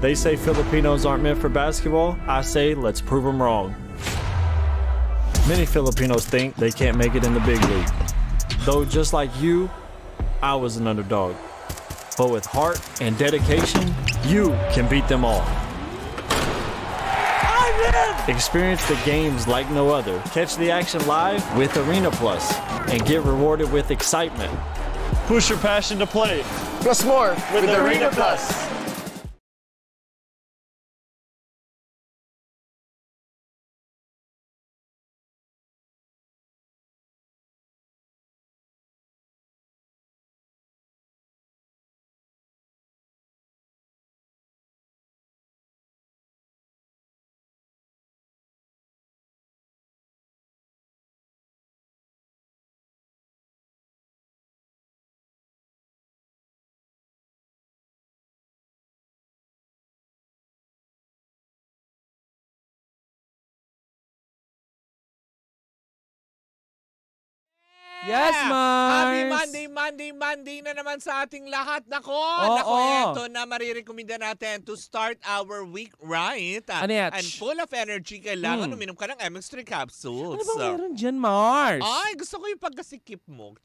They say Filipinos aren't meant for basketball. I say let's prove them wrong. Many Filipinos think they can't make it in the big league. Though just like you, I was an underdog. But with heart and dedication, you can beat them all. Experience the games like no other. Catch the action live with Arena Plus and get rewarded with excitement. Push your passion to play. Plus more with Arena Plus. Yes, Mars! Happy Monday na naman sa ating lahat. Nako, eto na marirekomenda natin to start our week right. Ano yan? And full of energy, kailangan uminom ka ng MX3 capsules. Ano ba meron dyan, Mars? Ay, gusto ko yung pagkasikip mo.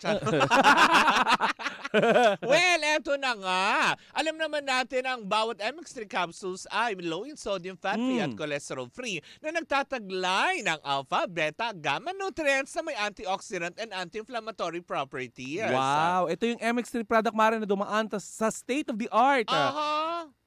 Well, eto na nga. Alam naman natin ang bawat MX3 capsules ay low in sodium, fat-free at cholesterol-free na nagtataglay ng alpha, beta, gamma nutrients na may antioxidant and anti-inflammatory properties. Wow! Ito yung MX3 product, Mare, na dumaan sa state-of-the-art.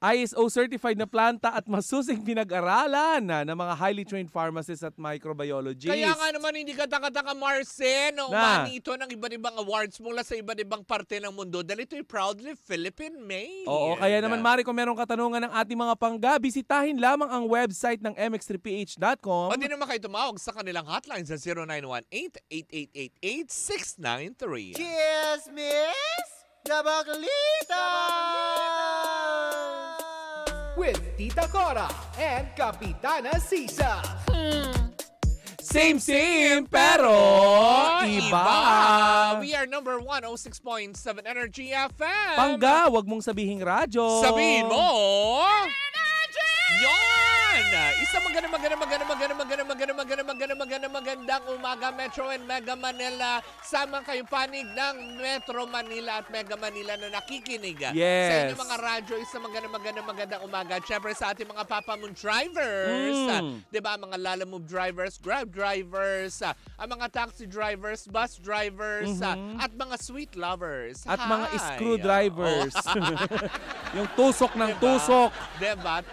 ISO certified na planta at masusing pinag-aralan ng mga highly trained pharmacists at microbiologists. Kaya nga naman hindi ka-taka-taka, Marcen, umani ito ng iba't ibang awards mula sa iba't ibang parte ng mundo dahil ito'y proudly Philippine-made. Oo, kaya naman, Mare, kung merong katanungan ng ating mga pangga, bisitahin lamang ang website ng mx3ph.com. O di naman kayo tumawag sa kanilang hotline sa 0918-8888-693. Cheers, Miss Gabaglita! With Tita Cora and Kapitana Sisa. Same, pero iba. We are number 106.7 Energy FM. Pangga, wag mong sabihing radyo. Sabihin mo, yon! Isang magandang umaga, Metro and Mega Manila. Sama kayo panig ng Metro Manila at Mega Manila na nakikinig sa inyong mga radyo. Isang magandang umaga. Siyempre sa ating mga Papa Moon drivers, diba, mga Lala Move drivers, Grab drivers, ang mga taxi drivers, bus drivers, at mga sweet lovers. At mga screwdrivers. Yung tusok ng tusok. Diba?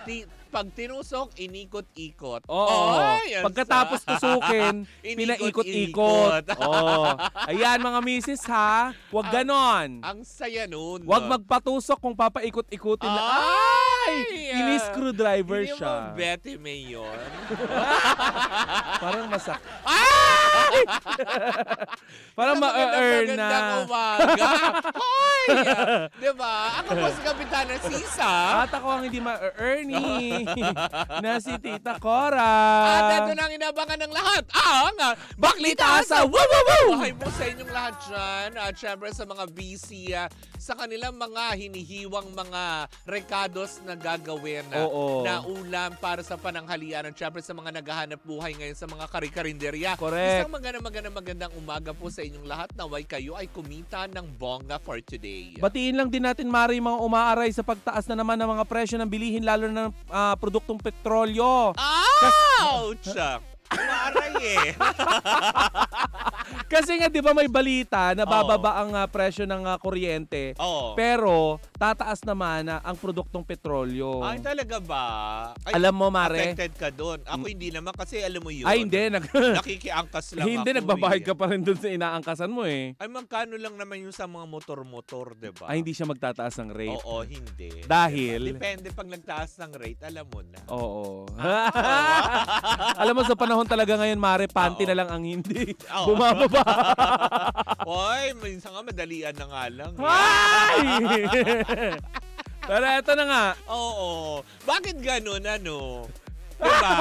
Pag tinusok, inikot-ikot. Oo. Pagkatapos tusukin, pinaikot-ikot. Oo. Ayan, mga misis, ha? Huwag ganon. Ang saya nun. Huwag magpatusok kung papaikot-ikutin na. Ay! Ini-screwdriver siya. Hindi mo Betty May yun. Parang masak. Ay! Parang ma-earn na. Magandang umaga. Hoy! Diba? Ako po si Kapitana Sisa. At ako ang hindi ma-earning na si Tita Cora. At ito na ang inabangan ng lahat. Ang Baklita sa Woo! Bahay mo sa inyong lahat dyan. At syempre sa mga busy sa kanilang mga hinihiwang mga recados na gagawin na ulam para sa pananghalian. At syempre sa mga naghahanap buhay ngayon sa mga kari-karinderya. Correct. Isang magandang umaga po sa inyong lahat. Naway kayo ay kumita ng bongga for today. Batiin lang din natin, Mari, mga umaaray sa pagtaas na naman ng mga presyo ng bilihin, lalo na ng produktong petrolyo. Ouch! Umaaray eh. Kasi nga, di ba may balita na bababa ang presyo ng kuryente, pero tataas naman ang produktong petrolyo. Ay, talaga ba? Ay, alam mo, Mare? Affected ka doon. Ako hindi naman kasi alam mo yun. Ay, hindi. Nakikiangkas lang hindi, ako. nagbabayad ka pa rin doon sa inaangkasan mo eh. Ay, magkano lang naman yung sa mga motor-motor, di ba? Ay, hindi siya magtataas ng rate. Oo, hindi. Dahil? Depende pag nagtaas ng rate, alam mo na. Oo. Alam mo, sa panahon talaga ngayon, Mare, panty na lang ang hindi bumababa. Hoy, minsan nga madalian na nga lang. Ay! Pero eto na nga. Oo. Bakit ganun, ano? Diba?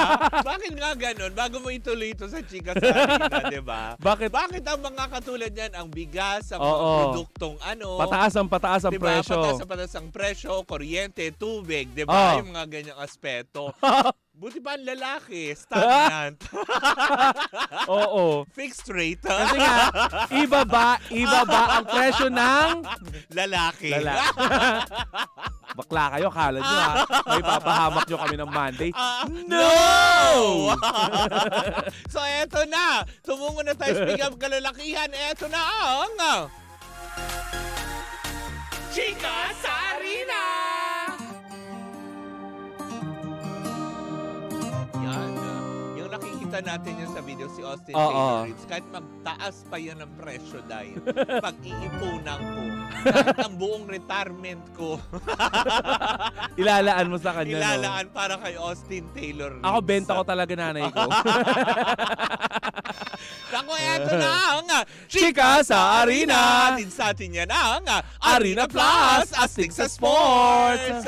Bakit nga ganun? Bago mo ituloy ito sa chika sa arena, diba? Bakit ang mga katulad yan, ang bigas, ang mga produktong pataas ang diba? presyo. Pataas ang presyo, kuryente, tubig, diba? Yung mga ganyang aspeto. Buti pa ang lalaki, stagnant. Oo. Fixed rate. Kasi nga, iba ba ang presyo ng lalaki. Bakla kayo, kala nyo ha. May papahamak nyo kami ng Monday. No! So eto na, tumungo na tayo sa bigam kalalakihan. Eto na ang Chika sa Arena! Yung nakikita natin yun sa video si Austin Taylor, kahit magtaas pa yan ng presyo dahil pag-iipunan ko, kahit ang buong retirement ko, ilalaan mo sa kanya. Ilalaan para kay Austin Taylor. Ako, benta ko talaga nanay ko. Naku, eto na ang Chika sa Arena! Atin sa atin yan ang Arena Plus, astig sa sports!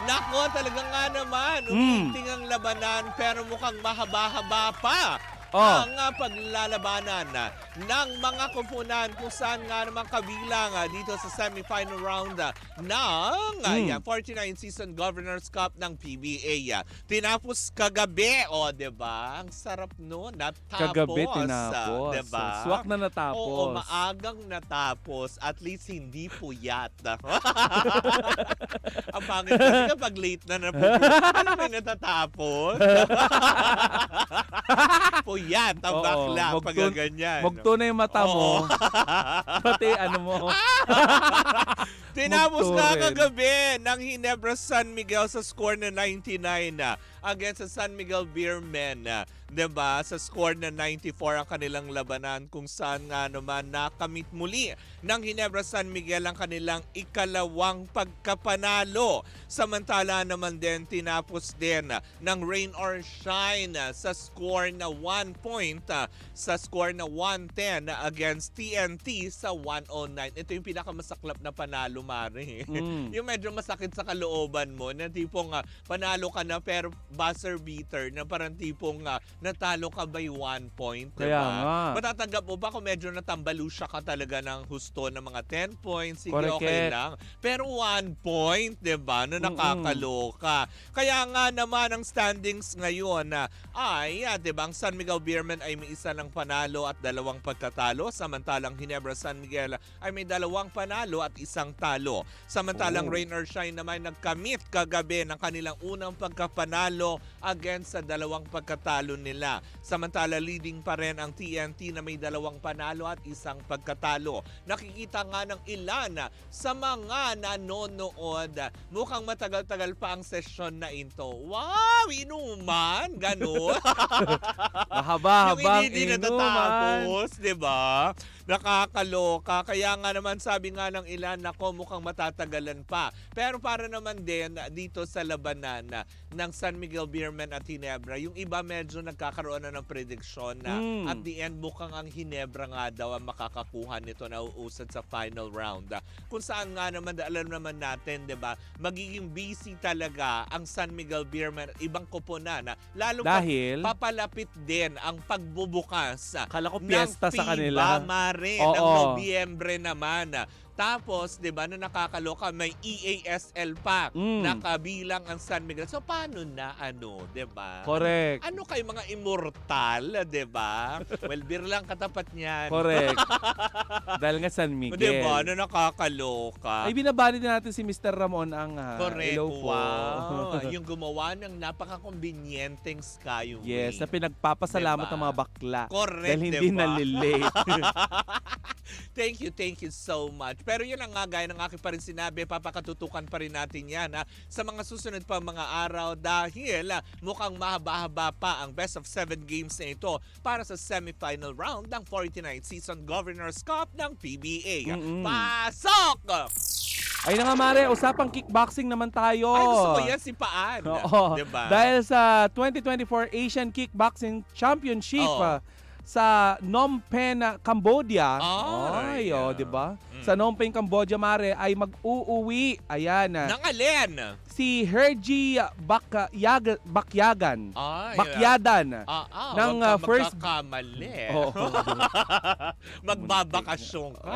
Naku, talaga nga naman, umiting ang labanan pero mukhang mahaba-haba pa. Ang paglalabanan ng mga kumpunan kung saan nga naman kabilang dito sa semifinal round ng 49 Season Governors Cup ng PBA. Tinapos kagabi, diba? Ang sarap no, natapos. Kagabi tinapos. Diba? Swak na natapos. Oo, maagang natapos. At least hindi puyat. Ang pangit kasi kapag late na ano may natatapos? Puyat ang bakla pag ganyan. Magtunay yung mata mo. Pati ano mo. Tinapos na kagabi ng Ginebra San Miguel sa score na 99 against sa San Miguel Beermen. Diba? Sa score na 94 ang kanilang labanan kung saan nga naman nakamit muli ng Ginebra San Miguel ang kanilang ikalawang pagkapanalo. Samantala naman din tinapos din ng Rain or Shine sa score na 1 point sa score na 110 against TNT sa 109. Ito yung pinakamasaklap na panalo, Mari. Yung medyo masakit sa kalooban mo na tipong panalo ka na pero buzzer beater na parang tipong natalo ka by 1 point. Kaya diba? nga. Matatanggap mo ba kung medyo natambalusya ka talaga ng husto ng mga 10 points? Sige, Correct. okay lang. Pero 1 point, diba? Na nakakaloka. Kaya nga naman ang standings ngayon ay, diba? Ang San Miguel Beermen ay may isa ng panalo at 2 pagkatalo. Samantalang Ginebra San Miguel ay may 2 panalo at 1 talo. Samantalang Rain or Shine naman nagkamit kagabi ng kanilang unang pagkapanalo against sa 2 pagkatalo nila. Samantala leading pa rin ang TNT na may 2 panalo at 1 pagkatalo. Nakikita nga ng ilan sa mga nanonood, mukhang matagal-tagal pa ang session na ito. Wow! Inuman! Ganon! Mahaba-habang yung hindi natatapos, diba? Nakakaloka. Kaya nga naman sabi nga ng ilan, nako mukhang matatagalan pa. Pero para naman din dito sa labanan ng San Miguel Beermen at Ginebra, yung iba medyo nagkakaroon na ng prediction na at the end mukhang ang Ginebra nga daw ang makakakuha nito na uusad sa final round. Kung saan nga naman, alam naman natin, diba, magiging busy talaga ang San Miguel Beermen, ibang koponan. Lalo dahil papalapit din ang pagbubukas kala ko piyesta sa kanila. Rin, ng Nobyembre naman. Tapos, di ba, na nakakaloka, may EASL pa na kabilang ang San Miguel. So, paano na, di ba? Correct. Ano kayo mga immortal, di ba? Well, beer lang katapat niyan. Correct. Dahil nga San Miguel. Di ba, na nakakaloka. Ay, binabali din natin si Mr. Ramon ang correct. Hello po. Wow. Yung gumawa ng napaka-convenienteng Skyway. Yes, na pinagpapasalamat ng mga bakla. Correct, dahil hindi nalilate. Thank you so much. Pero yun ang nga, gaya ng aking pa rin sinabi, papakatutukan pa rin natin yan sa mga susunod pa mga araw dahil mukhang mahaba-haba pa ang best of 7 games na ito para sa semifinal round ng 49th Season Governors Cup ng PBA. Pasok! Ay na nga, Mare, usapang kickboxing naman tayo. Ay, gusto ko yan si Paan. Oo. Diba? Dahil sa 2024 Asian Kickboxing Championship, sa Phnom Penh, Cambodia. Ay, di ba? Sa Phnom Penh, Cambodia, Mare, ay mag-uuwi. Ayan. Nang alin? Si Hergy Bakyadan. Ng first... Magkakamali. Oh. Magbabakasyon ka.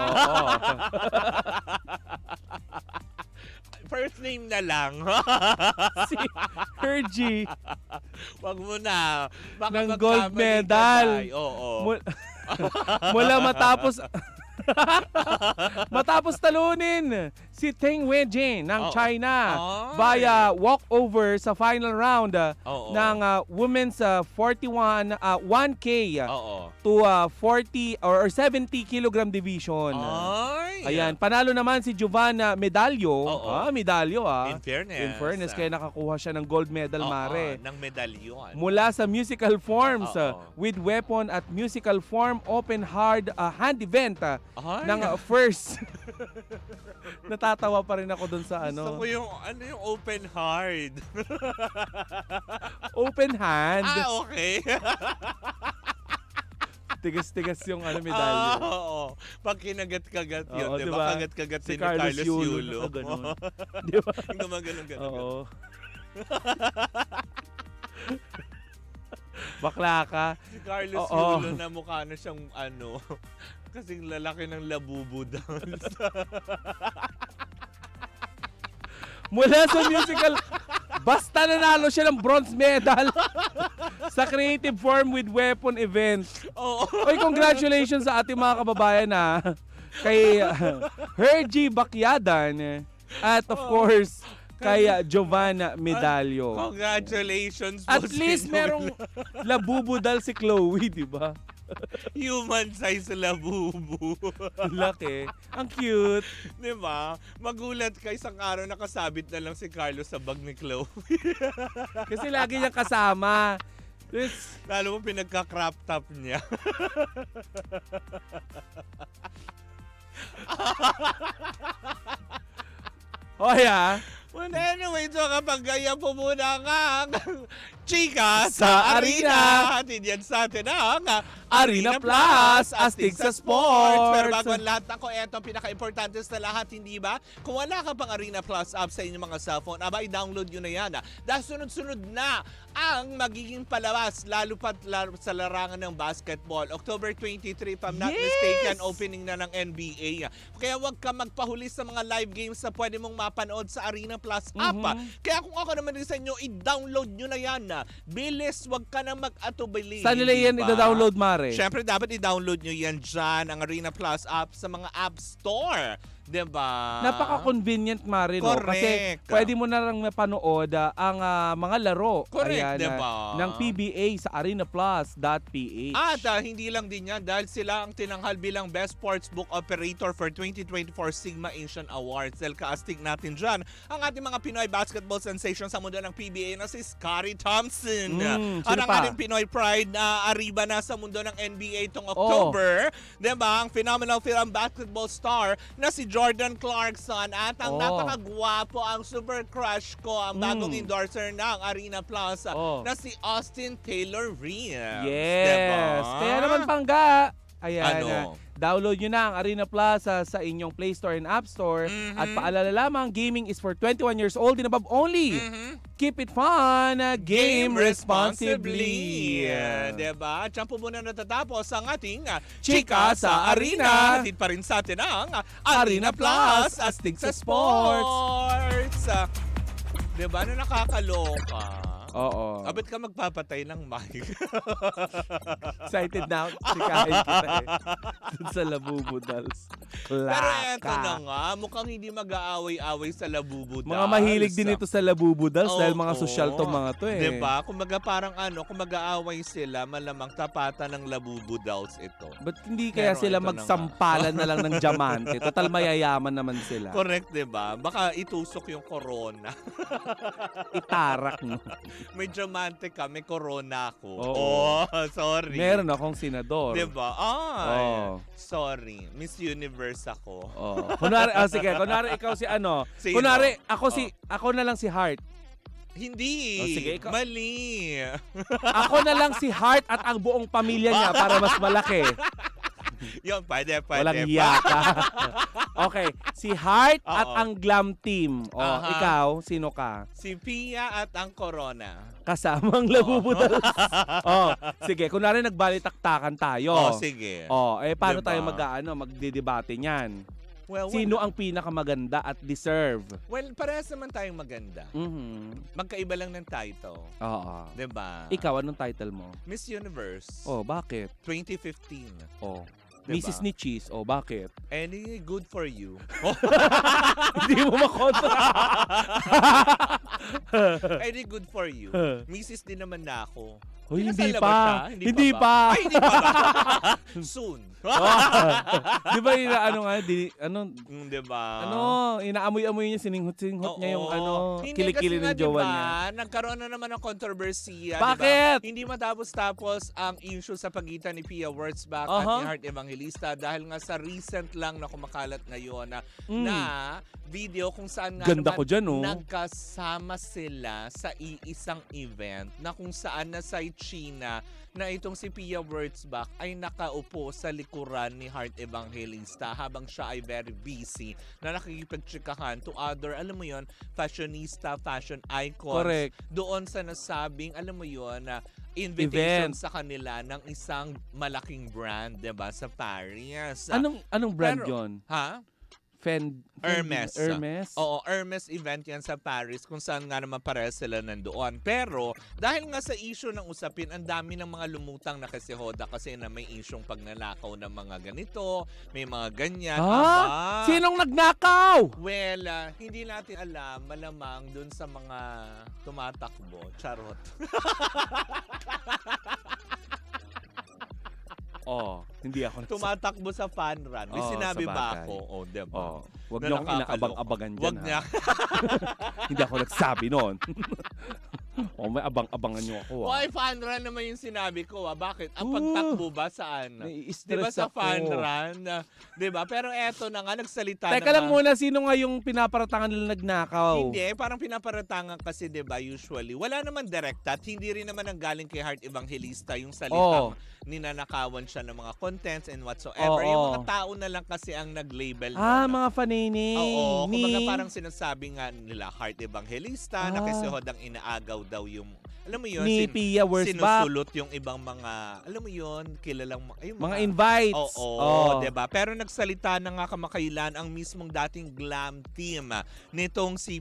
First name na lang. Si Hergy. Wag mo na. Baka ng gold medal. Oo. Mula matapos talunin si Teng Weijing ng China via walkover sa final round ng women's 1K to 40 or 70 kilogram division. Ayan, panalo naman si Giovanna Medallo. Medallo In fairness, kaya nakakuha siya ng gold medal, Mare. Ng medalyon. Mula sa musical forms with weapon at musical form open hand event ng first. Natatawa pa rin ako dun sa Gusto ko yung open hard. Open hand? Okay. Tigas-tigas yung medalyo. Oo. Pag kinagat-kagat yun, di ba? Kagat-kagat si Carlos Yulo. Di ba? Gumaganon-ganon. Oo. Bakla ka. Si Carlos Yulo na mukha na siyang kasing lalaki ng Labubu dance. Mula sa musical, basta nanalo siya ng bronze medal sa creative form with weapon event. Oy, congratulations sa ating mga kababayan kay Hergy Bakyadan at of course kay Giovanna Medallo. Congratulations. At least merong labubudal si Chloe, di ba? Human size labubu. Laki. Ang cute. Diba? Magulat ka isang araw nakasabit na lang si Carlos sa bag ni Chloe. Kasi lagi niyang kasama. Lalo mo pinagka-crop top niya. Well, anyway, so kapag ganyan po muna ang Chika sa Arena. Hatid yan sa atin ang Arena Plus, astig sa sports. Pero bago ang lahat ako, eto pinaka-importante sa lahat, hindi ba? Kung wala ka pang Arena Plus app sa inyong mga cellphone, i-download nyo na yan. Dahil sunod-sunod na ang magiging palabas, lalo sa larangan ng basketball. October 23, if I'm not mistaken, opening na ng NBA. Kaya huwag ka magpahuli sa mga live games na pwede mong mapanood sa Arena Plus app. Kaya kung ako naman din sa inyo, i-download nyo na yan. Bilis, huwag ka na mag-atubili. Saan nila yan i-download, Mare? Siyempre, dapat i-download nyo yan dyan, ang Arena Plus app sa mga App Store. Diba? Napaka-convenient, Mare, no? Kasi pwede mo na lang mapanood ang mga laro. Correct, diba? Ng PBA sa arenaplus.ph. At hindi lang din yan dahil sila ang tinanghal bilang Best Sportsbook Operator for 2024 Sigma Asian Awards. Dahil kaastig natin dyan ang ating mga Pinoy basketball sensation sa mundo ng PBA na si Scottie Thompson. At ang ating Pinoy pride na arriba na sa mundo ng NBA itong October. Diba? Ang phenomenal film basketball star na si Jordan Clarkson at ang napakagwapo, ang super crush ko, ang bagong endorser ng Arena Plus na si Austin Taylor Reeves. Yes. Diba? Kaya naman pangga. Ayan. Download nyo na ang Arena Plus sa inyong Play Store and App Store. At paalala lamang, gaming is for 21 years old and above only. Keep it fun. Game responsibly. Diba? At siya po muna natatapos ang ating Chika sa Arena. Hatid pa rin sa atin ang Arena Plus, astig sa sports. Diba? Na nakakaloka. Oo. Abit ka magpapatay ng mic. Excited na ako. Sikahin kita dun sa Labubudals. Pero eto na nga, mukhang hindi mag-aaway-aaway sa Labubudals. Mga mahilig din ito sa Labubudals dahil mga social to mga to eh. Diba? Kung parang kung mag-aaway sila, malamang tapatan ng Labubudals ito. Ba't hindi kaya sila magsampalan na lang ng diamante? Total mayayaman naman sila. Correct, diba? Baka itusok yung corona. Itarak, no? May diamante ka, may corona ako. Sorry. Meron akong senador. Diba? Sorry. Miss Universe ako. Kunwari, sige, kunwari ikaw si ano. Sino? Kunwari, ako na lang si Heart. Hindi. Sige, ikaw. Mali. Ako na lang si Heart at ang buong pamilya niya para mas malaki. Yun, pwede. Walang hiya ka. Okay, si Heart at ang Glam Team. Ikaw, sino ka? Si Pia at ang Corona. Kasamang labubutas. Sige, kunwari nagbalitaktakan tayo. Sige. Paano Diba? tayo magdidebate niyan? Well, Sino ang pinakamaganda at deserve? Well, parehas naman tayong maganda. Magkaiba lang ng title. Oo. Diba? Ikaw, anong title mo? Miss Universe. Bakit? 2015. Diba? Mrs. Nichis. Bakit? Any good for you. Hindi mo makontra. Any good for you. Mrs. din naman na ako. Hindi Kinasal na ba pa. siya? Hindi pa. Ay, hindi pa ba? Soon. Di ba diba? inaamoy-amoy niya, sininghot-singhot niya yung kilikili ng kasi jowa diba, niya. Nagkaroon na naman ng kontrobersiya. Bakit? Diba? Hindi matapos-tapos ang issue sa pagitan ni Pia Wurtzbach at ni Heart Evangelista dahil nga sa recent lang na kumakalat ngayon na video kung saan nga Ganda naman ko dyan, nagkasama sila sa iisang event na kung saan nasa China na itong si Pia Wurtzbach ay nakaupo sa likuran ni Heart Evangelista habang siya ay very busy na nakikipagtsikahan to other, alam mo yon, fashionista, fashion icons. Correct. Doon sa nasabing, alam mo yon, na invitation sa kanila ng isang malaking brand, diba, sa Paris. Anong brand yon? Ha? Hermes. Oo, Hermes event yan sa Paris kung saan nga naman parehas sila nandoon. Pero dahil nga sa issue ng usapin, ang dami ng mga lumutang na kasi Hoda kasi na may isyong pagnanakaw ng mga ganito, may mga ganyan. Sinong nagnakaw? Well, hindi natin alam, malamang dun sa mga tumatakbo. Charot. Hindi ako tumatakbo sa fan run. May sinabi ba ako? Diba? Huwag niyo akong inaabang-abangan dyan. Hindi ako nagsabi noon. May abang-abangan niyo ako. Why fan run naman yung sinabi ko? Bakit? Ang pagtakbo ba saan? Nai-stress sa ako. fan run? Diba? Pero eto na nga, nagsalita Teka lang muna, sino nga yung pinaparatangan nila nagnakaw? Hindi, parang pinaparatangan kasi, diba, usually. Wala naman direkta at hindi rin naman ang galing kay Heart Evangelista yung salitang ninanakawan siya ng mga contents and whatsoever. Yung mga tao na lang kasi ang nag-label. Mga fanini. Oo, kumbaga parang sinasabi nga nila Heart Evangelista na kasi hodang inaagaw daw yung, alam mo yun, ni Pia Wurtzbach. Sinusulot yung ibang mga, alam mo yun, kilalang mga invites. Diba? Pero nagsalita na nga kamakailan ang mismong dating Glam Team nitong si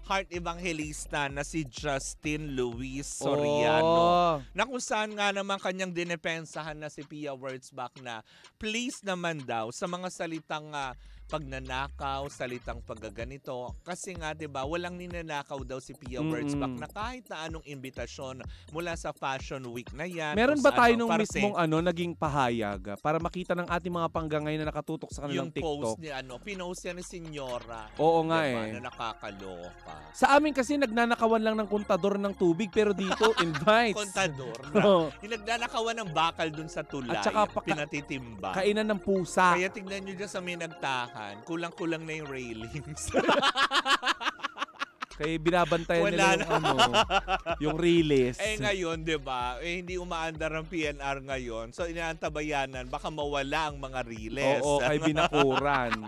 Heart Evangelista na si Justin Luis Soriano. Na kung saan nga naman kanyang dinepensahan na si Pia Wurtzbach na please naman daw sa mga salitang pagnanakaw, salitang paggaganito. Kasi nga, diba, walang ninanakaw daw si Pia Wurtzbach na kahit na anong imbitasyon mula sa Fashion Week na yan. Meron ba tayo nung mismong naging pahayag para makita ng ating mga panggangay na nakatutok sa kanilang TikTok? Yung post niya, pinost yan ni Senyora. Oo nga diba, na nakakaloka. Sa amin kasi nagnanakawan lang ng kontador ng tubig pero dito invites. Kontador na. Yung nagnanakawan ng bakal dun sa tulay. At saka pinatitimba. Kainan ng pusa. Kaya tignan nyo dyan sa may nagtahan. Kulang-kulang na yung railings. Kaya binabantayan nila yung release. Ngayon, 'di ba? Hindi umaandar ang PNR ngayon. So inaantabayanan baka mawala ang mga release. Oo, kay binakuran.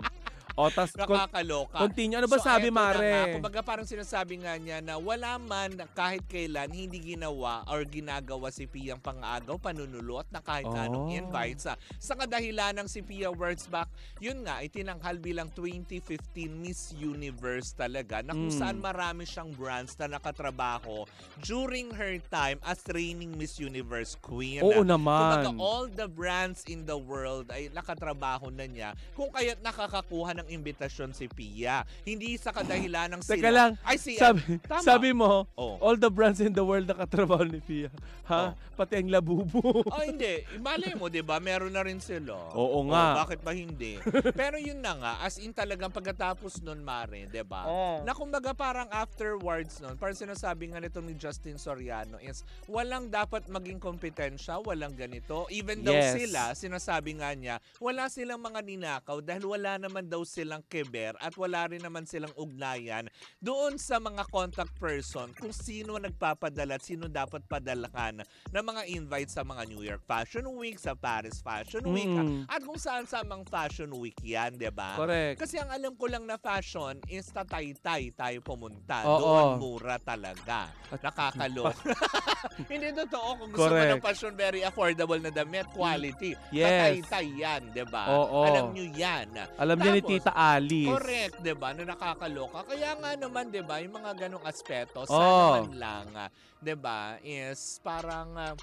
Tas nakakaloka. Continue. Ano ba sabi, Mare? Kumbaga parang sinasabi nga niya na wala man kahit kailan hindi ginawa or ginagawa si Pia ang pang-aagaw, panunulot na kahit anong invites. Sa kadahilan ng si Pia Wurtzbach, yun nga, itinanghal bilang 2015 Miss Universe talaga na kung saan marami siyang brands na nakatrabaho during her time as reigning Miss Universe Queen. Oo naman. Kumbaga all the brands in the world ay nakatrabaho na niya kung kaya't nakakakuha ng imbitasyon si Pia. Hindi sa kadahilan ng sila. Teka lang, sabi mo, all the brands in the world nakatrabaho ni Pia. Pati ang Labubu. Hindi. Malay mo, diba? Meron na rin sila. Oo nga. Bakit ba hindi? Pero yun na nga, as in talagang pagkatapos nun, Mare, diba? Na kumbaga parang afterwards nun, parang sinasabi nga nito ni Justin Soriano is, walang dapat maging kompetensya, walang ganito. Even though sila, sinasabi nga niya, wala silang mga ninakaw dahil wala naman daw silang kiber at wala rin naman silang ugnayan doon sa mga contact person kung sino nagpapadala at sino dapat padalakan ng mga invite sa mga New York Fashion Week, sa Paris Fashion Week, at kung saan sa mga Fashion Week yan, diba? Correct. Kasi ang alam ko lang na fashion is tatay-tay tayo pumunta. Doon mura talaga. Nakakaloka. Hindi totoo kung gusto mo ng fashion, very affordable na damit, quality. Yes. Tatay-tay yan, diba? Oo. Alam nyo yan. Alam niya ni Tita Alice. Correct, diba? Na nakakaloka. Kaya nga naman, diba, yung mga ganong aspeto, sana man lang, diba, is parang...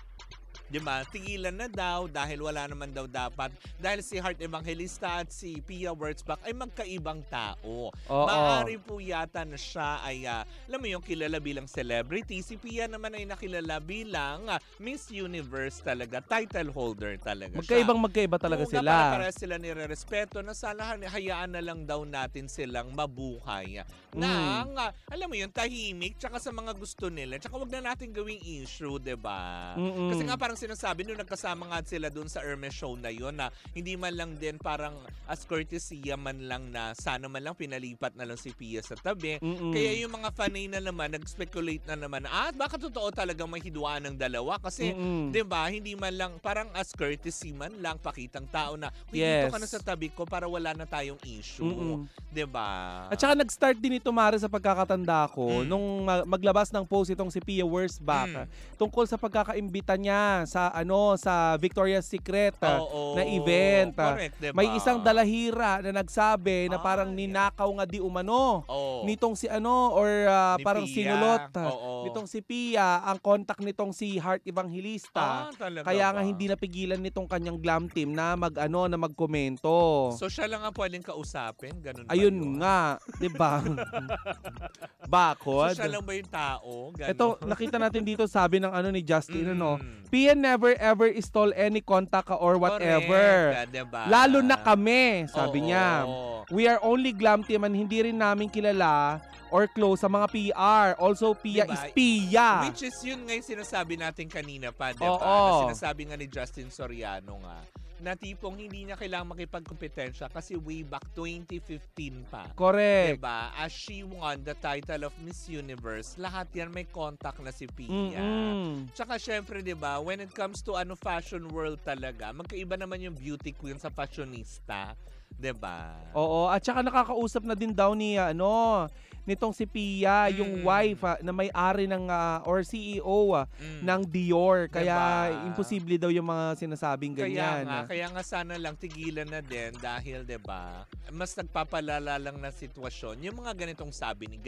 Diba? Tigilan na daw dahil wala naman daw dapat. Dahil si Heart Evangelista at si Pia Wurtzbach ay magkaibang tao. Maaari po yata na siya ay, alam mo yung kilala bilang celebrity. Si Pia naman ay nakilala bilang Miss Universe talaga. Title holder talaga siya. Magkaiba talaga sila. Para sila nire-respeto na sana hayaan na lang daw natin silang mabuhay. Nang, alam mo yung tahimik tsaka sa mga gusto nila. Tsaka wag na natin gawing issue, diba? Kasi nga parang sinasabi nung nagkasama nga sila doon sa Hermes show na yun na hindi man lang din parang as courtesy man lang na sana man lang pinalipat na lang si Pia sa tabi. Kaya yung mga fanay na naman nag-speculate na naman baka totoo talagang may hidwaan ng dalawa kasi diba hindi man lang parang as courtesy man lang pakitang tao na dito ka na sa tabi ko para wala na tayong issue. Diba? At saka nag-start din ito Mare sa pagkakatanda ko nung maglabas ng post itong si Pia Wurtzbach tungkol sa pagkakaimbita niya sa Victoria's Secret na event. Correct, diba? May isang dalahira na nagsabi na parang ninakaw nga di umano nitong si parang Pia. Sinulot nitong si Pia ang contact nitong si Heart Evangelista. Kaya nga hindi napigilan nitong kanyang glam team na magkomento. So siya lang ang pwedeng kausapin, ganun ba? Ayun nga, 'di ba? Bakod. So siya lang ba yung tao? Ganun. Ito, nakita natin dito sabi ng ni Justin, Pia never ever stole any contact or whatever. Correct, diba? Lalo na kami, sabi niya. We are only glam team and hindi rin namin kilala or close sa mga PR. Also, Pia is Pia. Which is yun nga yung sinasabi natin kanina pa, diba? Na sinasabi nga ni Justin Soriano nga, na tipong hindi niya kailangang makipagkompetensya kasi way back 2015 pa. Correct. Diba? As she won the title of Miss Universe, lahat yan may contact na si Pia. Tsaka syempre, diba, when it comes to fashion world talaga, magkaiba naman yung beauty queen sa fashionista. Diba? Oo, at saka nakakausap na din daw ni nitong si Pia, yung wife na may-ari ng or CEO ng Dior. Kaya imposible daw yung mga sinasabing ganyan. Kaya nga sana lang tigilan na din dahil 'di ba? Mas nagpapalala lang na sitwasyon. Yung mga ganitong sabi ng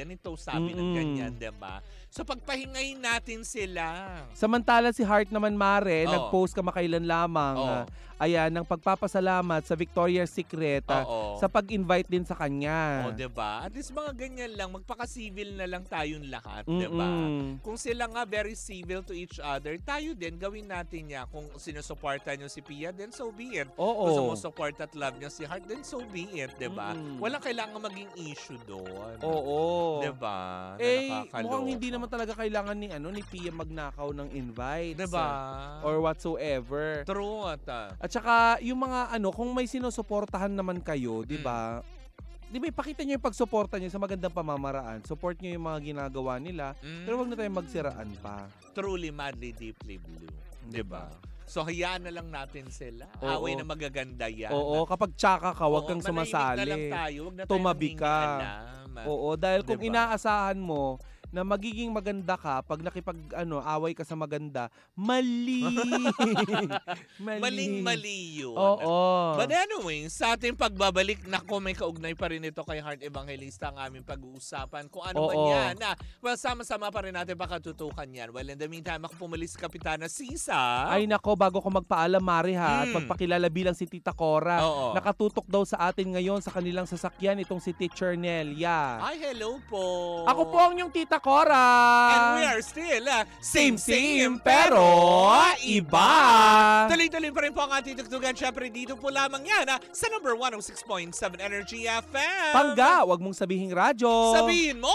ganyan, 'di ba? So pagpahingayin natin sila. Samantala si Heart naman Mare, nag-post kamakailan lamang ng pagpapasalamat sa Victoria's Secret sa pag-invite din sa kanya. 'Di ba? At least mga ganyan lang, magpaka-civil na lang tayong lahat, 'di ba? Kung sila nga very civil to each other, tayo din gawin natin niya. Kung sinusuporta niyo si Pia, then so be it. Kung sumusupport at love niyo si Heart, then so be it, 'di ba? Walang kailangan maging issue doon. 'Di ba? Mukhang hindi naman talaga kailangan ni Pia magnakaw ng invites. 'Di ba? Or whatsoever. True At saka yung mga kung may sinusuportahan naman kayo, 'di ba? Di ba, ipakita nyo yung pagsuporta nyo sa magandang pamamaraan. Support nyo yung mga ginagawa nila, pero wag na tayong magsiraan pa. Truly, madly, deeply blue. Diba? So, hayaan na lang natin sila. Away na magaganda yan. Oo, kapag tsaka ka, wag kang sumasali. Na lang tayo. Wag na tumabi ka. Oo, dahil kung inaasahan mo na magiging maganda ka pag away ka sa maganda, mali. Maling-mali yun. Oo. But anyway, sa ating pagbabalik, may kaugnay pa rin ito kay Heart Evangelista ang aming pag-uusapan. Kung ano man yan. Sama-sama pa rin natin pakatutukan yan. Well, in the meantime, ako pumalis si Kapitana Sisa. Ay nako, bago ko magpaalam, Mari at magpakilala bilang si Tita Cora. Nakatutok daw sa atin ngayon sa kanilang sasakyan itong si Teacher Nelia. Ay, hello po. Ako po ang yung Tita Cora. And we are still same pero iba. Tuloy-tuloy pa rin po ang ating tugtugan. Siyempre dito po lamang yan sa number 106.7 Energy FM. Pangga, wag mong sabihing radyo. Sabihin mo.